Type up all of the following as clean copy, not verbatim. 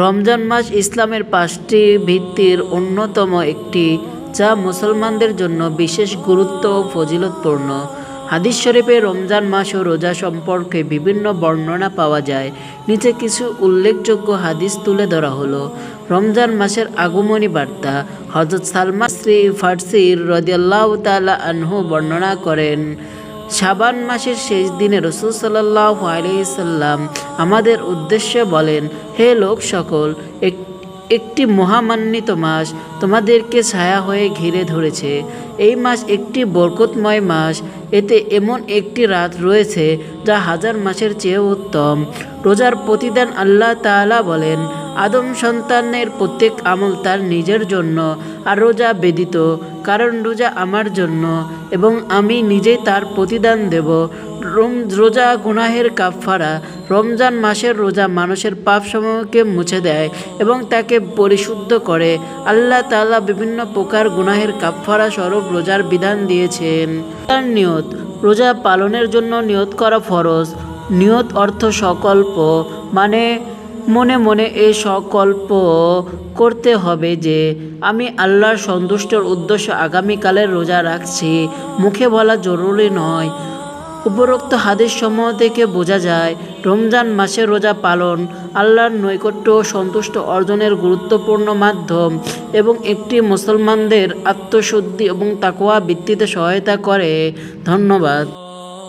রমজান মাস ইসলামের 5টি ভিত্তির অন্যতম একটি, যা মুসলমানদের জন্য বিশেষ গুরুত্ব ও ফজিলতপূর্ণ। হাদিস শরীফে রমজান মাস ও রোজা সম্পর্কে বিভিন্ন বর্ণনা পাওয়া যায়। নিচে কিছু উল্লেখযোগ্য হাদিস তুলে ধরা হলো। রমজান মাসের আগমনী বার্তা। হযরত সালমান ফার্সি রাদিয়াল্লাহু তাআলা আনহু বর্ণনা করেন, শাবান মাসের শেষ দিনে রাসূল সাল্লাল্লাহু আলাইহি সাল্লাম আমাদের উদ্দেশ্যে বলেন, হে লোক সকল, একটি মহামান্বিত মাস তোমাদেরকে ছায়া হয়ে ঘিরে ধরেছে। এই মাস একটি বরকতময় মাস। এতে এমন একটি রাত রয়েছে যা হাজার মাসের চেয়েও উত্তম। রোজার প্রতিদান। আল্লাহ তাআলা বলেন, আদম সন্তানের প্রত্যেক আমল তার নিজের জন্য, আর রোজা ব্যতীত, কারণ রোজা আমার জন্য এবং আমি নিজেই তার প্রতিদান দেব। রোজা গুনাহের কাফফারা। রমজান মাসের রোজা মানুষের পাপসমূহকে মুছে দেয় এবং তাকে পরিশুদ্ধ করে। আল্লাহ তাআলা বিভিন্ন প্রকার গুনাহের কাফফারা স্বরূপ রোজার বিধান দিয়েছেন। তার নিয়ত। রোজা পালনের জন্য নিয়ত করা ফরজ। নিয়ত অর্থ সংকল্প, মানে মনে মনে এই সংকল্প করতে হবে যে আমি আল্লাহর সন্তুষ্টির উদ্দেশ্যে আগামীকালের রোজা রাখছি। মুখে বলা জরুরি নয়। উপরোক্ত হাদিস সমূহ থেকে বোঝা যায়, রমজান মাসে রোজা পালন আল্লাহর নৈকট্য ও সন্তুষ্ট অর্জনের গুরুত্বপূর্ণ মাধ্যম এবং একটি মুসলমানদের আত্মশুদ্ধি এবং তাকওয়া বৃদ্ধিতে সহায়তা করে। ধন্যবাদ।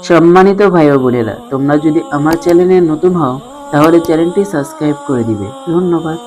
সম্মানিত ভাই ও বোনেরা, তোমরা যদি আমার চ্যানেলে নতুন হও তাহলে চ্যানেলটি সাবস্ক্রাইব করে দিবে। ধন্যবাদ।